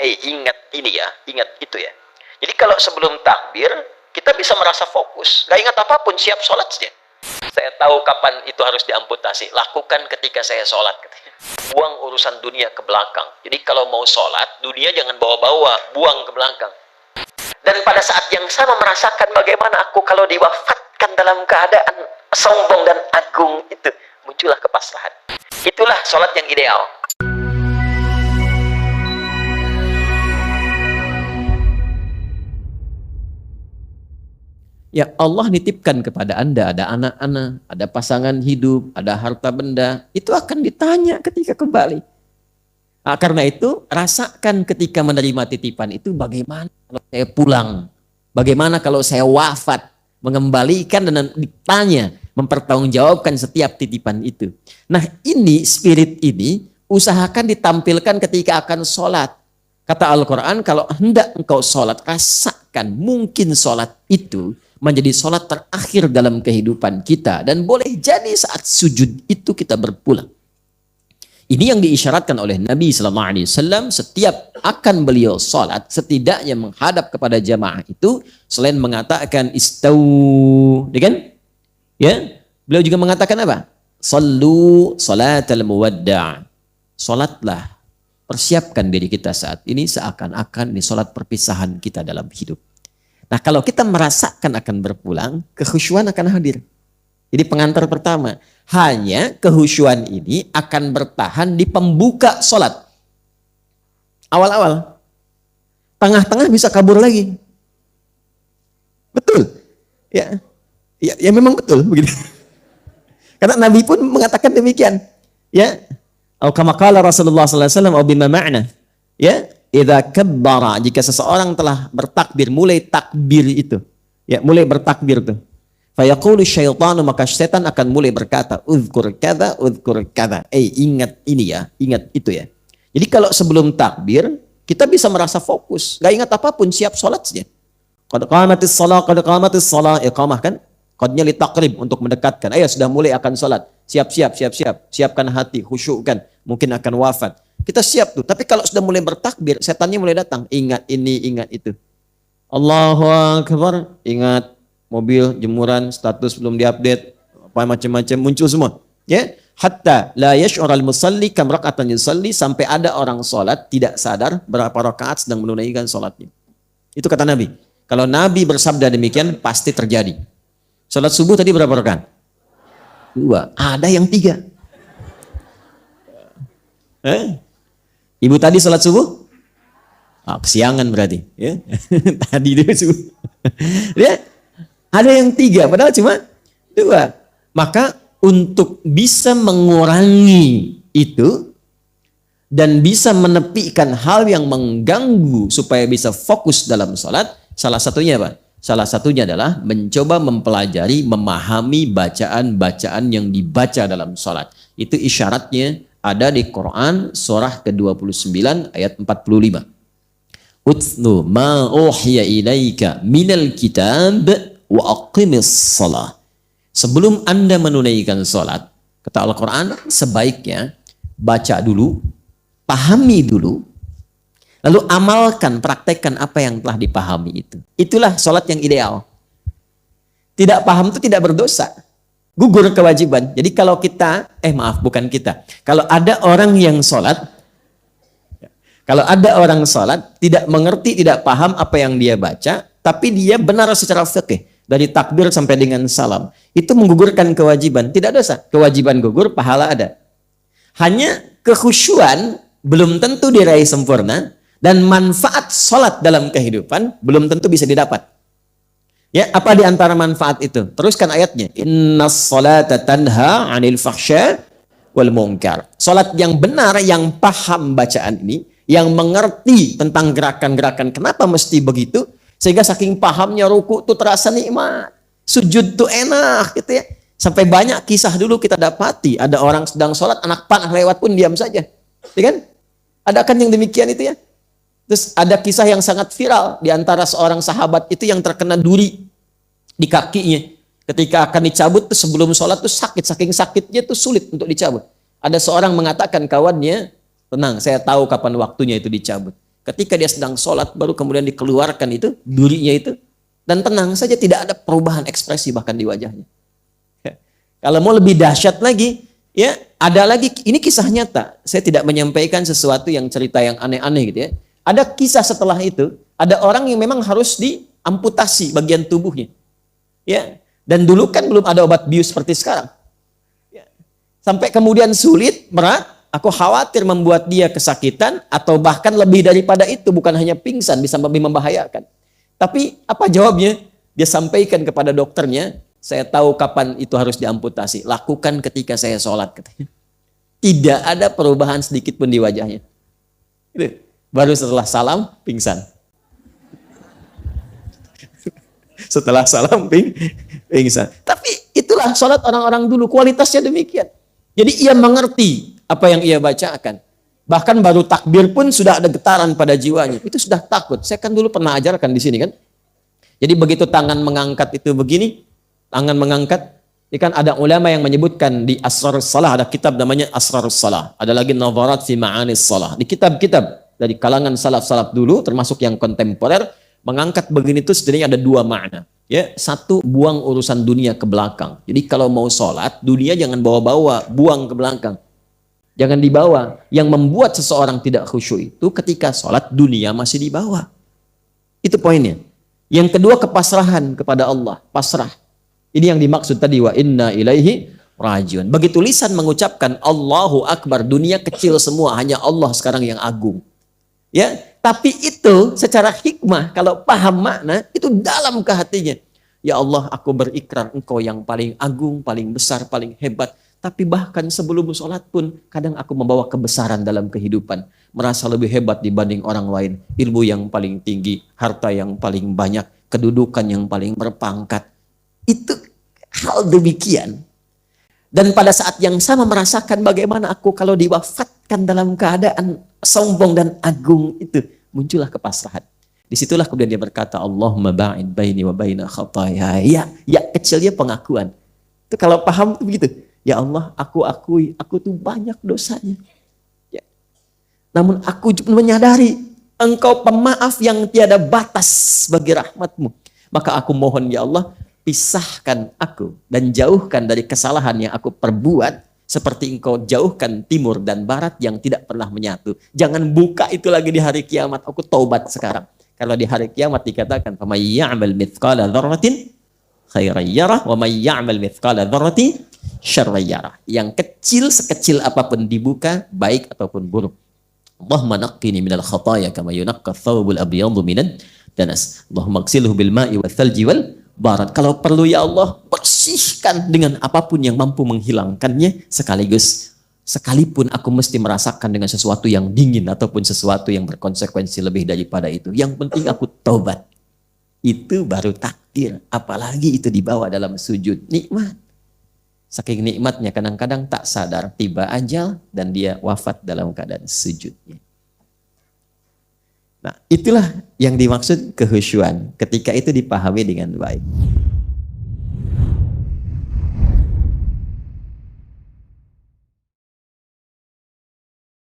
Ingat ini ya, ingat itu ya. Jadi kalau sebelum takbir, kita bisa merasa fokus. Gak ingat apapun, siap sholat saja. Saya tahu kapan itu harus diamputasi. Lakukan ketika saya sholat. Buang urusan dunia ke belakang. Jadi kalau mau sholat, dunia jangan bawa-bawa, buang ke belakang. Dan pada saat yang sama merasakan bagaimana aku kalau diwafatkan dalam keadaan sombong dan agung itu. Muncullah kepasrahan. Itulah sholat yang ideal. Ya Allah nitipkan kepada Anda, ada anak-anak, ada pasangan hidup, ada harta benda, itu akan ditanya ketika kembali. Nah, karena itu, rasakan ketika menerima titipan itu bagaimana kalau saya pulang, bagaimana kalau saya wafat, mengembalikan dan ditanya, mempertanggungjawabkan setiap titipan itu. Nah ini, spirit ini, usahakan ditampilkan ketika akan sholat. Kata Al-Quran, kalau hendak engkau sholat, rasakan mungkin sholat itu menjadi sholat terakhir dalam kehidupan kita. Dan boleh jadi saat sujud itu kita berpulang. Ini yang diisyaratkan oleh Nabi SAW setiap akan beliau sholat, setidaknya menghadap kepada jamaah itu, selain mengatakan istau, kan? Ya, beliau juga mengatakan apa? Sallu salatal muwadda'. Sholatlah, persiapkan diri kita saat ini seakan-akan ini sholat perpisahan kita dalam hidup. Nah kalau kita merasakan akan berpulang, kekhusyuan akan hadir. Jadi pengantar pertama, hanya kekhusyuan ini akan bertahan di pembuka sholat. Awal-awal. Tengah-tengah bisa kabur lagi. Betul. Ya memang betul begitu. Karena Nabi pun mengatakan demikian. Ya. Atau kama qala Rasulullah sallallahu alaihi wasallam, atau bima ma'na. Ya. Idza kabbara, jika seseorang telah bertakbir, mulai takbir itu, ya mulai bertakbir itu, fayaqulu syaitanu, maka setan akan mulai berkata, uzkur kada, ingat ini ya, ingat itu ya. Jadi kalau sebelum takbir, kita bisa merasa fokus, gak ingat apapun, siap sholat saja. Qad qamatis shalah, iqamah kan, qadnya li taqrib, untuk mendekatkan, ayo sudah mulai akan sholat, siap, siapkan hati, khusyukkan, mungkin akan wafat. Kita siap tuh, tapi kalau sudah mulai bertakbir, setannya mulai datang. Ingat ini, ingat itu. Allahu Akbar, ingat mobil, jemuran, status belum diupdate, apa macam-macam muncul semua. Ya, hatta la yash'ural musalli kam raka'atan yusalli, sampai ada orang sholat tidak sadar berapa rakaat sedang menunaikan sholatnya. Itu kata Nabi. Kalau Nabi bersabda demikian, pasti terjadi. Sholat subuh tadi berapa rakaat? 2. Ada yang 3. Ibu tadi sholat subuh? Kesiangan berarti. Ya. Tadi dia subuh. Ya. Ada yang 3, padahal cuma 2. Maka untuk bisa mengurangi itu dan bisa menepikan hal yang mengganggu supaya bisa fokus dalam sholat, salah satunya apa? Salah satunya adalah mencoba mempelajari, memahami bacaan-bacaan yang dibaca dalam sholat. Itu isyaratnya ada di Quran surah ke-29 ayat 45. Utlu ma uhiya ilaika minal kitab wa aqimis shalah. Sebelum Anda menunaikan salat, kata Al-Quran, sebaiknya baca dulu, pahami dulu, lalu amalkan, praktekkan apa yang telah dipahami itu. Itulah salat yang ideal. Tidak paham itu tidak berdosa. Gugur kewajiban. Jadi kalau kita, bukan kita. Kalau ada orang yang sholat, tidak mengerti, tidak paham apa yang dia baca, tapi dia benar secara fikih, dari takbir sampai dengan salam, itu menggugurkan kewajiban. Tidak dosa. Kewajiban gugur, pahala ada. Hanya kekhusyuan belum tentu diraih sempurna, dan manfaat sholat dalam kehidupan belum tentu bisa didapat. Ya, apa di antara manfaat itu? Teruskan ayatnya. Innas salata tanha 'anil fahsya wal munkar. Salat yang benar, yang paham bacaan ini, yang mengerti tentang gerakan-gerakan kenapa mesti begitu, sehingga saking pahamnya ruku tuh terasa nikmat, sujud tuh enak gitu ya. Sampai banyak kisah dulu kita dapati, ada orang sedang sholat, anak panah lewat pun diam saja. Ya kan? Ada kan yang demikian itu ya? Terus ada kisah yang sangat viral di antara seorang sahabat itu yang terkena duri di kakinya. Ketika akan dicabut tuh sebelum sholat tuh sakit, saking sakitnya tuh sulit untuk dicabut. Ada seorang mengatakan kawannya, tenang, saya tahu kapan waktunya itu dicabut. Ketika dia sedang sholat, baru kemudian dikeluarkan itu, durinya itu, dan tenang saja, tidak ada perubahan ekspresi bahkan di wajahnya. Ya. Kalau mau lebih dahsyat lagi, ya ada lagi, ini kisah nyata. Saya tidak menyampaikan sesuatu yang cerita yang aneh-aneh gitu ya. Ada kisah setelah itu, ada orang yang memang harus diamputasi bagian tubuhnya. Ya, dan dulu kan belum ada obat bius seperti sekarang. Ya. Sampai kemudian sulit, berat, aku khawatir membuat dia kesakitan atau bahkan lebih daripada itu, bukan hanya pingsan, bisa lebih membahayakan. Tapi apa jawabnya? Dia sampaikan kepada dokternya, saya tahu kapan itu harus diamputasi. Lakukan ketika saya sholat, katanya. Tidak ada perubahan sedikit pun di wajahnya. Itu. Baru setelah salam, pingsan. Setelah salam, pingsan. Tapi itulah sholat orang-orang dulu, kualitasnya demikian. Jadi ia mengerti apa yang ia bacakan. Bahkan baru takbir pun sudah ada getaran pada jiwanya. Itu sudah takut. Saya kan dulu pernah ajarkan di sini kan. Jadi begitu tangan mengangkat itu begini, tangan mengangkat, ini kan ada ulama yang menyebutkan di Asrarus Salah, ada kitab namanya Asrarus Salah. Ada lagi Nadharat fi Ma'anis Salah. Di kitab-kitab dari kalangan salaf-salaf dulu, termasuk yang kontemporer, mengangkat begini itu sebenarnya ada dua makna. Ya, satu, buang urusan dunia ke belakang. Jadi kalau mau sholat, dunia jangan bawa-bawa, buang ke belakang. Jangan dibawa. Yang membuat seseorang tidak khusyuk itu ketika sholat dunia masih dibawa. Itu poinnya. Yang kedua, kepasrahan kepada Allah. Pasrah. Ini yang dimaksud tadi, wa inna ilaihi rajiun. Begitu lisan mengucapkan Allahu Akbar, dunia kecil semua, hanya Allah sekarang yang agung. Ya, tapi itu secara hikmah, kalau paham makna, itu dalam ke hatinya. Ya Allah, aku berikrar Engkau yang paling agung, paling besar, paling hebat. Tapi bahkan sebelum sholat pun, kadang aku membawa kebesaran dalam kehidupan. Merasa lebih hebat dibanding orang lain. Ilmu yang paling tinggi, harta yang paling banyak, kedudukan yang paling berpangkat. Itu hal demikian. Dan pada saat yang sama merasakan bagaimana aku kalau diwafatkan dalam keadaan sombong dan agung itu. Muncullah kepasrahan. Disitulah kemudian dia berkata, Allahumma ba'id baini wa baina khataya. Ya kecilnya pengakuan. Itu kalau paham itu begitu. Ya Allah, aku akui, aku tuh banyak dosanya. Ya. Namun aku menyadari, Engkau pemaaf yang tiada batas bagi rahmat-Mu. Maka aku mohon ya Allah, pisahkan aku dan jauhkan dari kesalahan yang aku perbuat, seperti Engkau jauhkan timur dan barat yang tidak pernah menyatu. Jangan buka itu lagi di hari kiamat, aku taubat sekarang. Kalau di hari kiamat dikatakan, فَمَنْ يَعْمَلْ مِثْقَالَ ذَرَّةٍ خَيْرًا يَرَهُ وَمَنْ يَعْمَلْ مِثْقَالَ ذَرَّةٍ syarran yarah. Yang kecil sekecil apapun dibuka, baik ataupun buruk. Allahumma naqqini minal khataya kama yunaqqa thawbul abyadu minan danas. Allahumma ghsilhu bil ma'i wal thalji wal barad. Kalau perlu ya Allah, bersihkan dengan apapun yang mampu menghilangkannya, sekaligus sekalipun aku mesti merasakan dengan sesuatu yang dingin ataupun sesuatu yang berkonsekuensi lebih daripada itu. Yang penting aku taubat. Itu baru takdir. Apalagi itu dibawa dalam sujud. Nikmat. Saking nikmatnya kadang-kadang tak sadar tiba ajal dan dia wafat dalam keadaan sujudnya. Nah, itulah yang dimaksud kehusyuan ketika itu dipahami dengan baik.